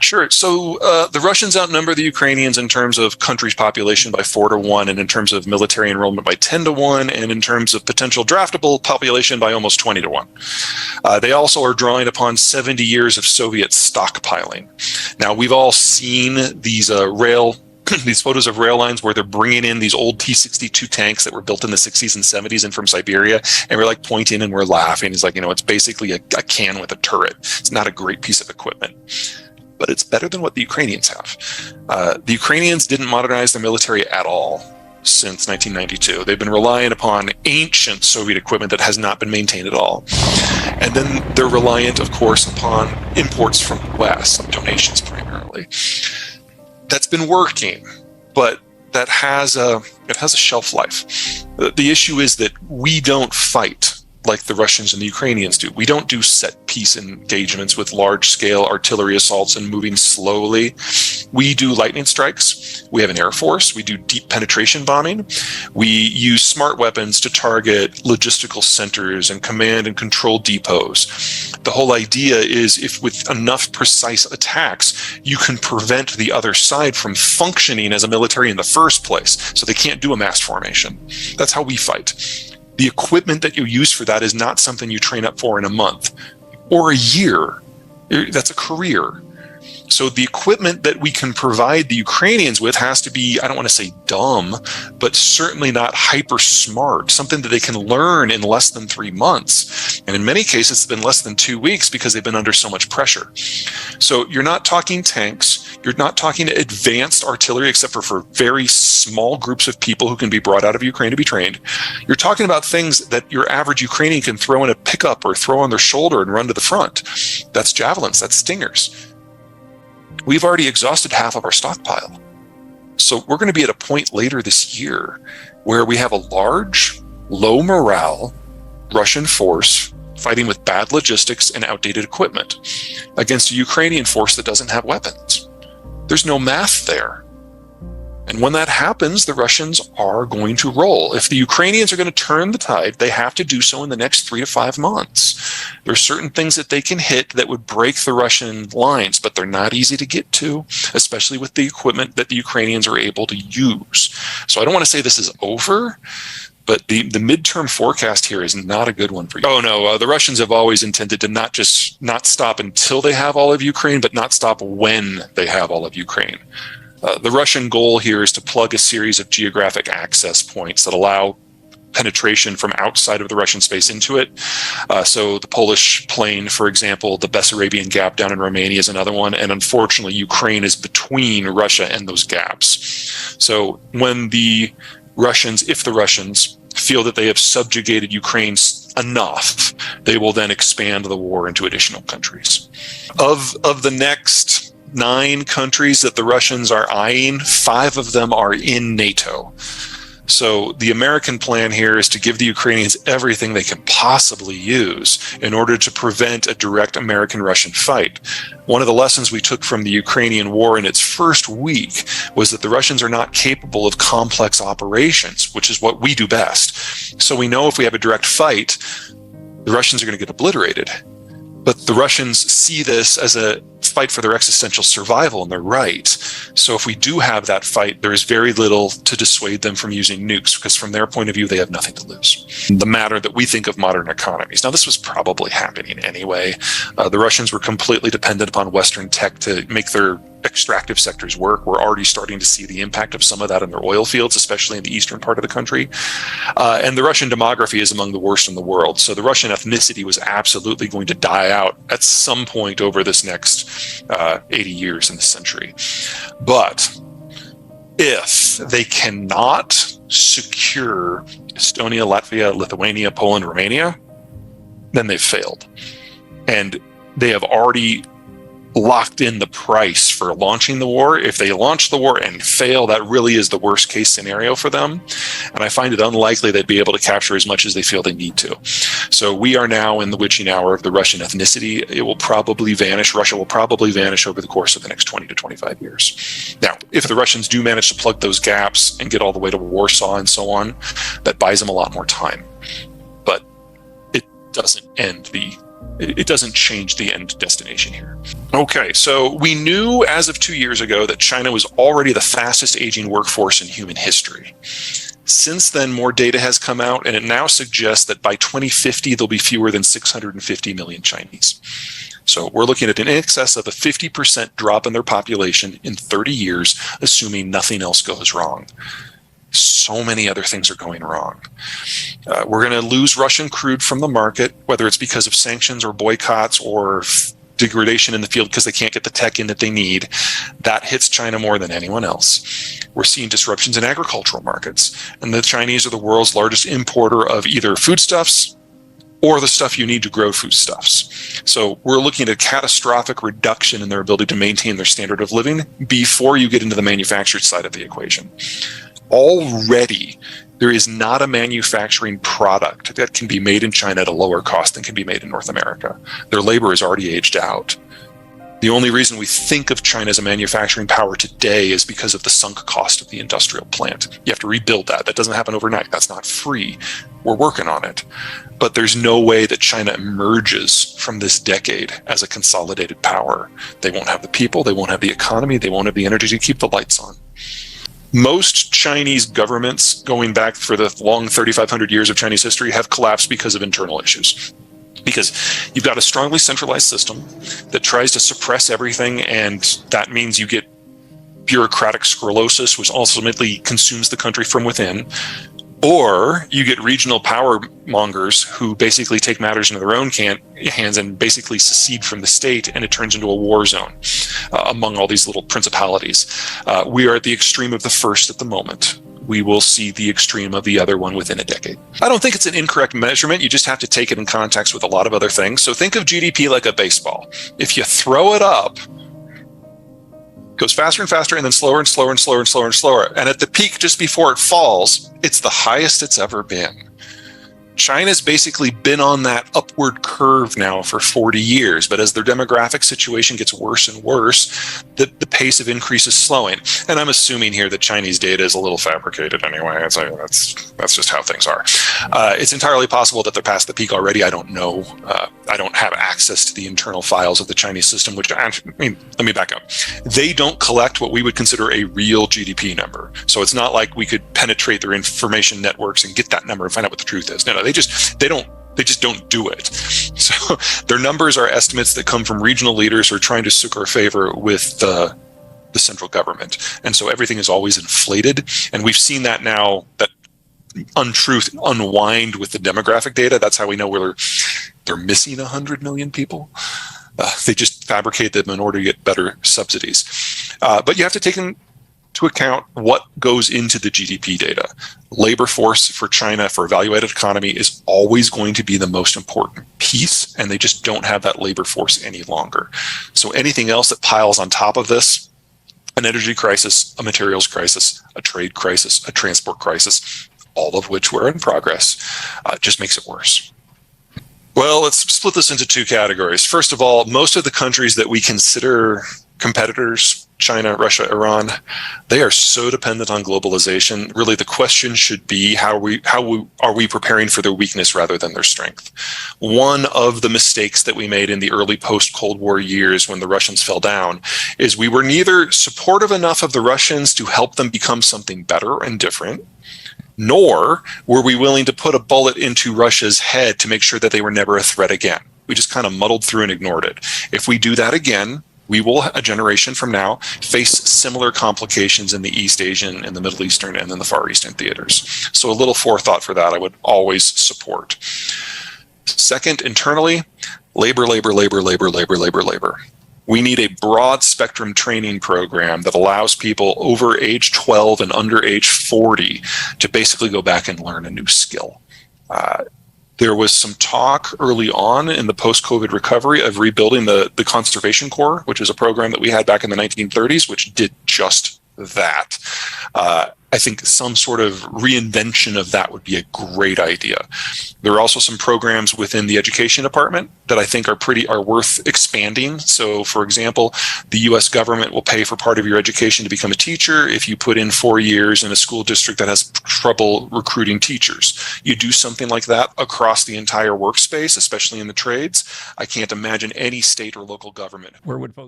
Sure. So the Russians outnumber the Ukrainians in terms of country's population by 4-1, and in terms of military enrollment by 10-1, and in terms of potential draftable population by almost 20-1. They also are drawing upon 70 years of Soviet stockpiling. Now, we've all seen these these photos of rail lines where they're bringing in these old T-62 tanks that were built in the 60s and 70s and from Siberia, and we're like pointing and we're laughing. It's like, it's basically a can with a turret. It's not a great piece of equipment, but it's better than what the Ukrainians have. The Ukrainians didn't modernize their military at all since 1992. They've been relying upon ancient Soviet equipment that has not been maintained at all. And then they're reliant, of course, upon imports from the West, donations primarily. That's been working, but that has a shelf life. The issue is that we don't fight like the Russians and the Ukrainians do. We don't do set piece engagements with large scale artillery assaults and moving slowly. We do lightning strikes. We have an air force. We do deep penetration bombing. We use smart weapons to target logistical centers and command and control depots. The whole idea is, if with enough precise attacks, you can prevent the other side from functioning as a military in the first place, so they can't do a mass formation. That's how we fight. The equipment that you use for that is not something you train up for in a month or a year. That's a career. So the equipment that we can provide the Ukrainians with has to be, I don't want to say dumb, but certainly not hyper smart, something that they can learn in less than 3 months. And in many cases, it's been less than 2 weeks because they've been under so much pressure. So you're not talking tanks, you're not talking advanced artillery, except for very small groups of people who can be brought out of Ukraine to be trained. You're talking about things that your average Ukrainian can throw in a pickup or throw on their shoulder and run to the front. That's javelins, that's stingers. We've already exhausted half of our stockpile. So we're going to be at a point later this year where we have a large, low morale Russian force fighting with bad logistics and outdated equipment against a Ukrainian force that doesn't have weapons. There's no math there. And when that happens, the Russians are going to roll. If the Ukrainians are going to turn the tide, they have to do so in the next 3 to 5 months. There are certain things that they can hit that would break the Russian lines, but they're not easy to get to, especially with the equipment that the Ukrainians are able to use. So I don't want to say this is over, but the midterm forecast here is not a good one for you. Oh no, the Russians have always intended to not stop until they have all of Ukraine, but not stop when they have all of Ukraine. The Russian goal here is to plug a series of geographic access points that allow penetration from outside of the Russian space into it. So the Polish plain, for example, the Bessarabian Gap down in Romania is another one. And unfortunately, Ukraine is between Russia and those gaps. So when if the Russians feel that they have subjugated Ukraine enough, they will then expand the war into additional countries. Of the next 9 countries that the Russians are eyeing, 5 of them are in NATO. So the American plan here is to give the Ukrainians everything they can possibly use in order to prevent a direct American-Russian fight. One of the lessons we took from the Ukrainian war in its first week was that the Russians are not capable of complex operations, which is what we do best. So we know if we have a direct fight, the Russians are going to get obliterated. But the Russians see this as a fight for their existential survival, and they're right. So if we do have that fight, there is very little to dissuade them from using nukes, because from their point of view, they have nothing to lose. The matter that we think of modern economies. Now, this was probably happening anyway. The Russians were completely dependent upon Western tech to make their extractive sectors work. We're already starting to see the impact of some of that in their oil fields, especially in the eastern part of the country. And the Russian demography is among the worst in the world. So the Russian ethnicity was absolutely going to die out at some point over this next 80 years in the century. But if they cannot secure Estonia, Latvia, Lithuania, Poland, Romania, then they've failed. And they have already locked in the price for launching the war. If they launch the war and fail, that really is the worst case scenario for them. And I find it unlikely they'd be able to capture as much as they feel they need to. So we are now in the witching hour of the Russian ethnicity. It will probably vanish. Russia will probably vanish over the course of the next 20 to 25 years. Now, if the Russians do manage to plug those gaps and get all the way to Warsaw and so on, that buys them a lot more time. But it doesn't end the It doesn't change the end destination here. Okay, so we knew as of 2 years ago that China was already the fastest aging workforce in human history. Since then, more data has come out, and it now suggests that by 2050, there'll be fewer than 650 million Chinese. So we're looking at an excess of a 50% drop in their population in 30 years, assuming nothing else goes wrong. So many other things are going wrong. We're going to lose Russian crude from the market, whether it's because of sanctions or boycotts or degradation in the field because they can't get the tech in that they need. That hits China more than anyone else. We're seeing disruptions in agricultural markets, and the Chinese are the world's largest importer of either foodstuffs or the stuff you need to grow foodstuffs. So we're looking at a catastrophic reduction in their ability to maintain their standard of living before you get into the manufactured side of the equation. Already, there is not a manufacturing product that can be made in China at a lower cost than can be made in North America. Their labor is already aged out. The only reason we think of China as a manufacturing power today is because of the sunk cost of the industrial plant. You have to rebuild that. That doesn't happen overnight. That's not free. We're working on it. But there's no way that China emerges from this decade as a consolidated power. They won't have the people, they won't have the economy, they won't have the energy to keep the lights on. Most Chinese governments, going back for the long 3,500 years of Chinese history, have collapsed because of internal issues. Because you've got a strongly centralized system that tries to suppress everything, and that means you get bureaucratic sclerosis, which ultimately consumes the country from within. Or you get regional power mongers who basically take matters into their own hands and basically secede from the state, and it turns into a war zone among all these little principalities. We are at the extreme of the first at the moment. We will see the extreme of the other one within a decade. I don't think it's an incorrect measurement. You just have to take it in context with a lot of other things. So think of GDP like a baseball. If you throw it up, it goes faster and faster, and then slower and slower and slower and slower and slower. And at the peak, just before it falls, it's the highest it's ever been. China's basically been on that upward curve now for 40 years, but as their demographic situation gets worse and worse, the pace of increase is slowing. And I'm assuming here that Chinese data is a little fabricated anyway. That's just how things are. It's entirely possible that they're past the peak already. I don't know. I don't have access to the internal files of the Chinese system, which, I mean, let me back up. They don't collect what we would consider a real GDP number. So it's not like we could penetrate their information networks and get that number and find out what the truth is. No, they just don't do it. So their numbers are estimates that come from regional leaders who are trying to succour favor with the central government. And so everything is always inflated. And we've seen that now, that untruth unwind with the demographic data. That's how we know whether they're missing 100 million people. They just fabricate them in order to get better subsidies. But you have to take into account what goes into the GDP data. Labor force for China, for a value-added economy, is always going to be the most important piece, and they just don't have that labor force any longer. So anything else that piles on top of this, an energy crisis, a materials crisis, a trade crisis, a transport crisis, all of which were in progress, just makes it worse. Well, let's split this into two categories. First of all, most of the countries that we consider competitors, China, Russia, Iran, they are so dependent on globalization. Really, the question should be how are we preparing for their weakness rather than their strength? One of the mistakes that we made in the early post-Cold War years when the Russians fell down is we were neither supportive enough of the Russians to help them become something better and different, nor were we willing to put a bullet into Russia's head to make sure that they were never a threat again. We just kind of muddled through and ignored it. If we do that again, we will, a generation from now, face similar complications in the East Asian and the Middle Eastern and then the Far Eastern theaters. So a little forethought for that I would always support. Second, internally, labor. We need a broad spectrum training program that allows people over age 12 and under age 40 to basically go back and learn a new skill. There was some talk early on in the post-COVID recovery of rebuilding the Conservation Corps, which is a program that we had back in the 1930s, which did just that. I think some sort of reinvention of that would be a great idea. There are also some programs within the education department that I think are worth expanding. So, for example, the U.S. government will pay for part of your education to become a teacher if you put in 4 years in a school district that has trouble recruiting teachers. You do something like that across the entire workspace, especially in the trades. I can't imagine any state or local government. Where would folks